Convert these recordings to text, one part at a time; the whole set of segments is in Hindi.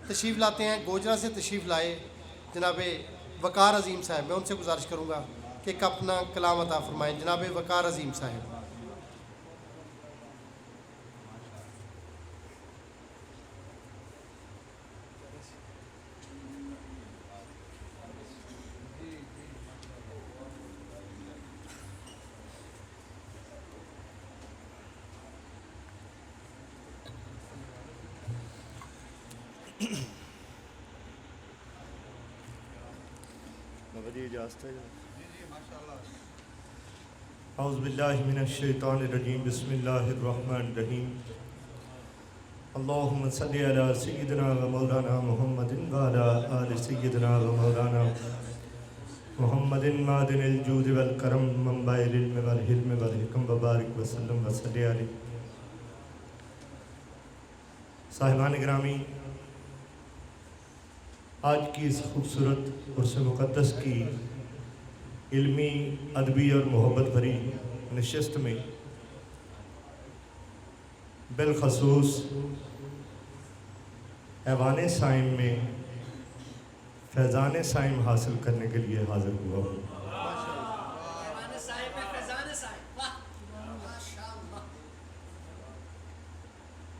तशरीफ़ लाते हैं। गोजरा से तशरीफ़ लाए जनाब वक़ार अज़ीम साहब, मैं उनसे गुजारिश करूँगा कि एक अपना कलाम अता फ़रमाएँ। जनाब वक़ार अज़ीम साहब। औज़ुबिल्लाहिमिनश्शैतानिर्रजीम बिस्मिल्लाहिर्रहमानिर्रहीम अल्लाहुम्मा सल्लि अला सय्यिदिना व मौलाना मुहम्मदिन व अला आलि सय्यिदिना व मौलाना मुहम्मदिन मादिनिल जूदि वल करम मंबाइल इल्म वल हिल्म वल हिकम व बारिक व सल्लम व सल्लि अलैहि। साहिबान गिरामी, आज की इस खूबसूरत उर्स मुक़द्दस की इल्मी, अदबी और मोहब्बत भरी नशस्त में बिलखसूस ऐवान साइम में फैज़ान साइम हासिल करने के लिए हाज़िर हुआ हूँ।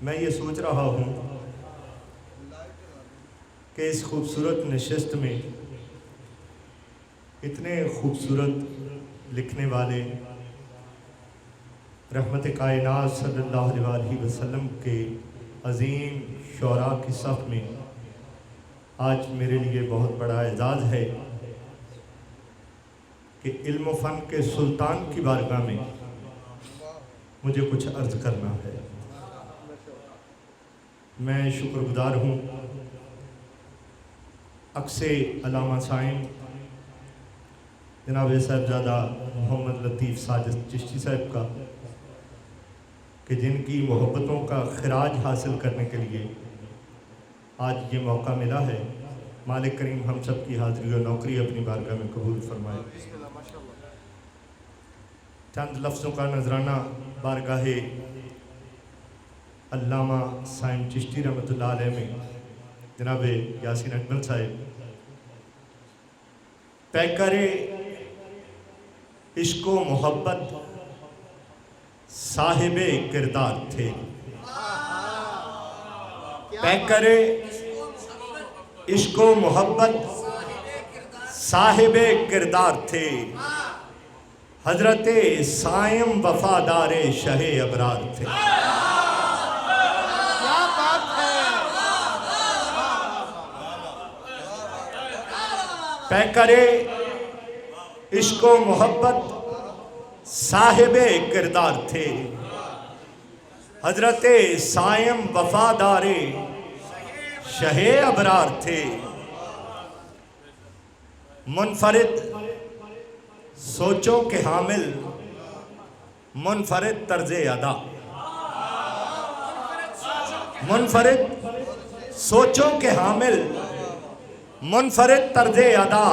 मैं ये सोच रहा हूँ कि इस खूबसूरत नशस्त में इतने खूबसूरत लिखने वाले रहमत कायनात सल्लल्लाहु अलैहि वसल्लम के अज़ीम शोरा की सफ़ में आज मेरे लिए बहुत बड़ा एजाज़ है कि इल्म फ़न के सुल्तान की बारगाह में मुझे कुछ अर्ज़ करना है। मैं शुक्रगुज़ार हूँ अक्से अल्लामा साइम जनाब साहिबजादा मोहम्मद लतीफ़ साजिद चिश्ती साहब का कि जिनकी मोहब्बतों का खिराज हासिल करने के लिए आज ये मौका मिला है। मालिक करीम हम सब की हाज़िरी और नौकरी अपनी बारगाह में कबूल फरमाए। चंद लफ्ज़ों का नजराना बारगाह अल्लामा साइम चिश्ती रहमतुल्लाह अलैह में जनाब यासीन अकमल साहब पैकरे इश्क़ो मोहब्बत साहिबे किरदार थे। पैकरे इश्क़ो मोहब्बत साहिबे किरदार थे। हजरते साइम वफादारे शहे अबरार थे। क्या बात है। पैकरे इश्क़ो मोहब्बत साहिबे किरदार थे। हजरते साइम वफादारे शहे अबरार थे। मुनफरिद सोचों के हामिल मुनफरिद तर्ज़े अदा। मुनफरिद सोचों के हामिल मुनफरिद तर्ज़े अदा।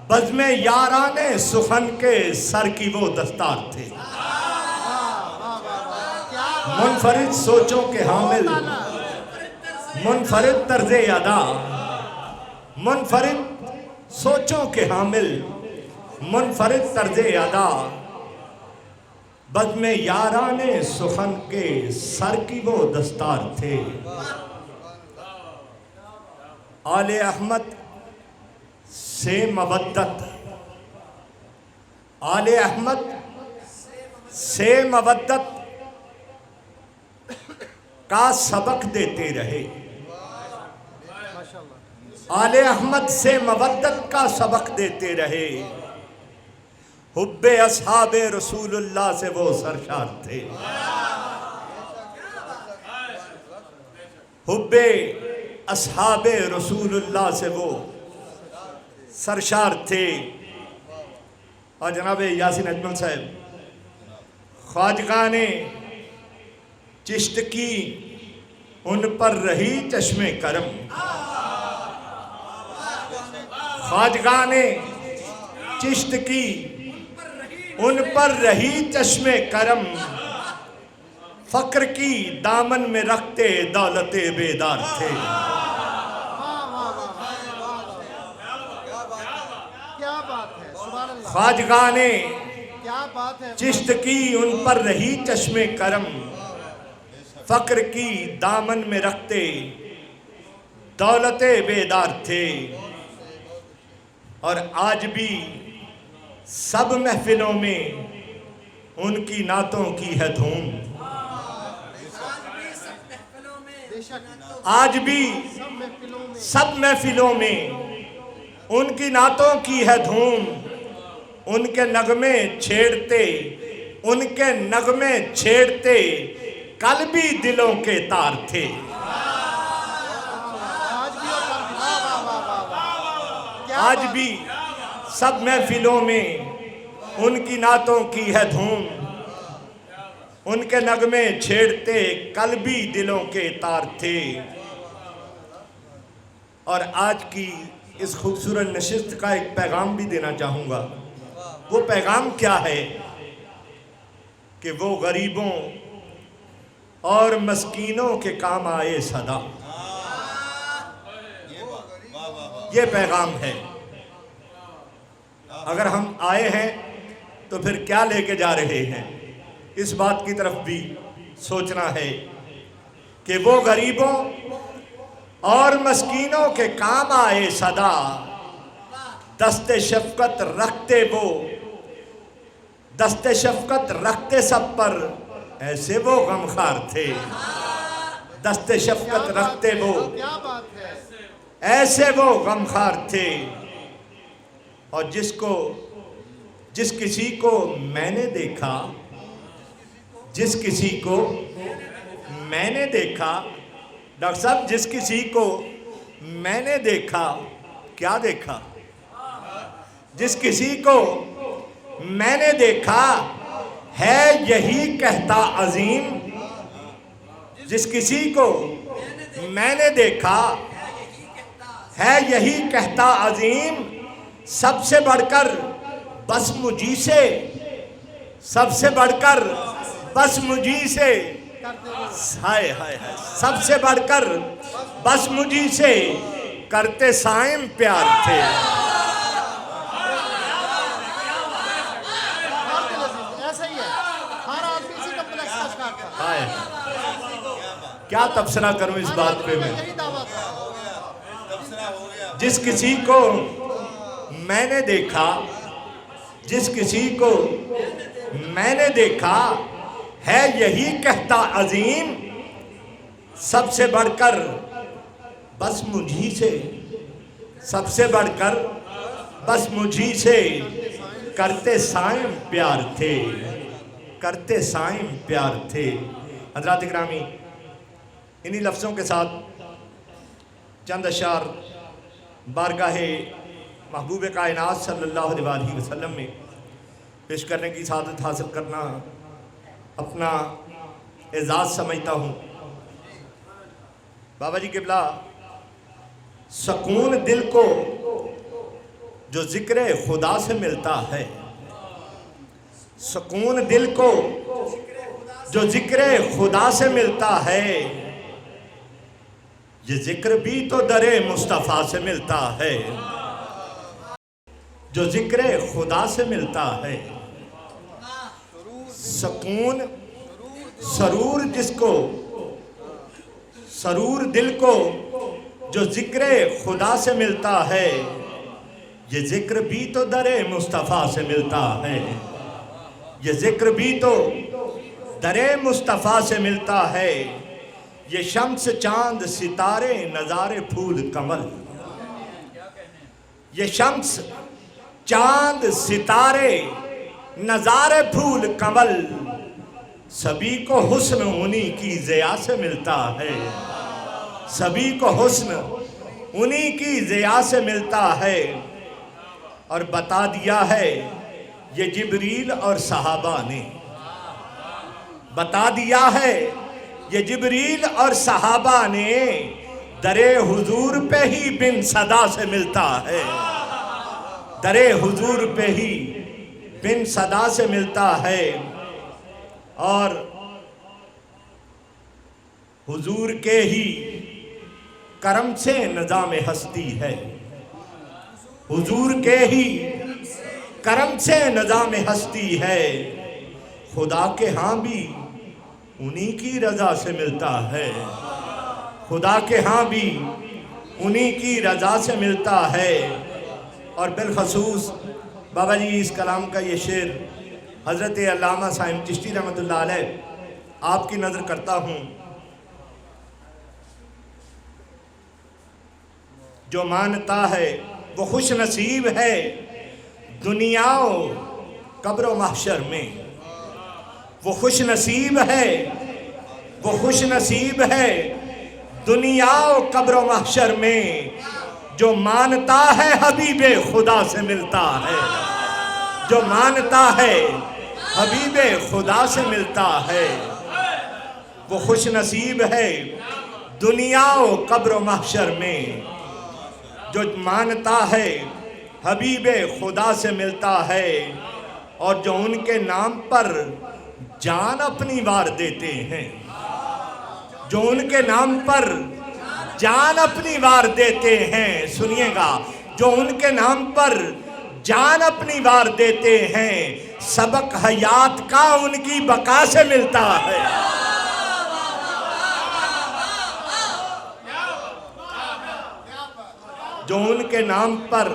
बज़्मे याराने सुखन के सर की वो दस्तार थे। मुनफरिद सोचों के हामिल मुनफरिद तर्ज़े अदा। मुनफरिद सोचों के हामिल मुनफरिद तर्ज़े अदा। बज़्मे याराने सुखन के सर की वो दस्तार थे। आले अहमद से मवद्दत आले अहमद से मवद्दत का सबक देते रहे। आले अहमद से मवद्दत का सबक देते रहे। हुब्बे अस्हाबे रसूलुल्लाह से वो सरशार थे। हुब्बे अस्हाबे रसूलुल्लाह से वो सरशार थे। और जनाब यासीन अजमल साहब ख्वाजगाने चिश्त की उन पर रही चश्मे करम। ख्वाजगाने चिश्त की उन पर रही चश्मे करम। फक्र की दामन में रखते दौलते बेदार थे। ख्वाजगा ने क्या बात है। चिश्त की उन पर रही चश्मे करम, फक्र की दामन में रखते दौलते बेदार थे। और आज भी सब महफिलों में उनकी नातों की है धूम। आज भी सब महफिलों में उनकी नातों की है धूम। उनके नगमे छेड़ते, उनके नगमे छेड़ते कल भी दिलों के तार थे। आज भी सब महफिलों में उनकी नातों की है धूम। उनके नगमे छेड़ते कल भी दिलों के तार थे। और आज की इस खूबसूरत नशिस्त का एक पैगाम भी देना चाहूँगा। वो पैगाम क्या है कि वो गरीबों और मस्कीनों के काम आए सदा। ये पैगाम है। अगर हम आए हैं तो फिर क्या लेके जा रहे हैं, इस बात की तरफ भी सोचना है कि वो गरीबों और मस्कीनों के काम आए सदा। दस्ते शफकत रखते वो, दस्ते शफकत रखते सब पर, ऐसे वो गमखार थे। दस्ते शफकत रखते वो, क्या बात है। ऐसे वो गमखार थे। और जिस किसी को मैंने देखा, जिस किसी को मैंने देखा, डॉक्टर साहब, जिस किसी को मैंने देखा, क्या देखा? जिस किसी को मैंने देखा है यही कहता अजीम। जिस किसी को मैंने देखा है यही कहता अजीम। सबसे बढ़कर बस मुझी से, सबसे बढ़कर बस मुझी से, हाय हाय हाय, सबसे बढ़कर बस मुझी से करते साइम प्यार थे। ऐसा ही है, हर आदमी इसी कम्प्लेक्स का शिकार था। हाय, क्या तबसरा करूं इस बात पे मैं। यही दावा था। जिस किसी को मैंने देखा, जिस किसी को मैंने देखा है यही कहता अजीम। सबसे बढ़कर बस मुझी से, सबसे बढ़कर बस मुझी से करते साइम प्यार थे, करते साइम प्यार थे। हज़रात इकरामी, इन्हीं लफ्ज़ों के साथ चंद अशार बारगाहे महबूब कायनात सल्लल्लाहु अलैहि वसल्लम में पेश करने की सादत हासिल करना अपना एजाज़ समझता हूँ। बाबा जी क़िबला, सुकून दिल को जो ज़िक्र खुदा से मिलता है, सुकून दिल को जो ज़िक्र खुदा से मिलता है, ये ज़िक्र भी तो दरे मुस्तफ़ा से मिलता है। जो ज़िक्र खुदा से मिलता है, सुकून सरूर जिसको, सरूर दिल को जो ज़िक्र खुदा से मिलता है, ये ज़िक्र भी तो दरे मुस्तफ़ा से मिलता है। ये ज़िक्र भी तो दरे मुस्तफ़ा से मिलता है। ये शम्स चांद सितारे नज़ारे फूल कमल, ये शम्स चांद सितारे नज़ारे फूल कमल, सभी को हुस्न उन्हीं की ज़िया से मिलता है। सभी को हुस्न उन्हीं की ज़िया से मिलता है। और बता दिया है ये जिब्रील और सहाबा ने, बता दिया है ये जिब्रील और सहाबा ने, दरे हुजूर पे ही बिन सदा से मिलता है। दरे हुजूर पे ही बिन सदा से मिलता है। और हुजूर के ही करम से निज़ाम हस्ती है। हुजूर के ही करम से निज़ाम हस्ती है, खुदा के यहाँ भी उन्हीं की रज़ा से मिलता है, खुदा के यहाँ भी उन्हीं की रज़ा से मिलता है। और बिलखसूस बाबा जी इस कलाम का ये शेर हज़रत अल्लामा साइम चिश्ती रहमतुल्लाह अलैह आपकी नज़र करता हूँ। जो मानता है वो खुश नसीब है दुनिया कब्र महशर में, वो खुश नसीब है, वो खुश नसीब है दुनिया कब्र महशर में। जो मानता है हबीबे खुदा से मिलता है, जो मानता है हबीबे खुदा से मिलता है, वो खुश नसीब है दुनिया कब्र महशर में। जो मानता है हबीबे खुदा से मिलता है और जो उनके नाम पर जान अपनी वार देते हैं, जो उनके नाम पर जान अपनी वार देते हैं, सुनिएगा, जो उनके नाम पर जान अपनी वार देते हैं, सबक हयात का उनकी बका से मिलता है। जो उनके नाम पर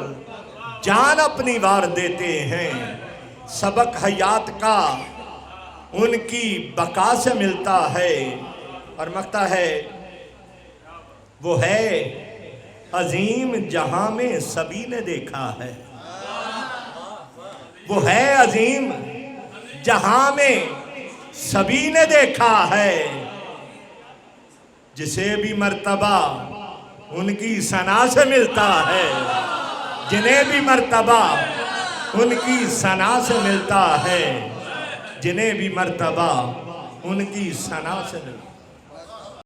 जान अपनी वार देते हैं, सबक हयात का उनकी बका से मिलता है। और मकता है वो है अजीम जहां में सभी ने देखा है, वो है अजीम जहां में सभी ने देखा है। जिसे भी मर्तबा उनकी सना से मिलता है, जिन्हें भी मर्तबा उनकी सना से मिलता है, जिन्हें भी मर्तबा उनकी सना से मिलता है।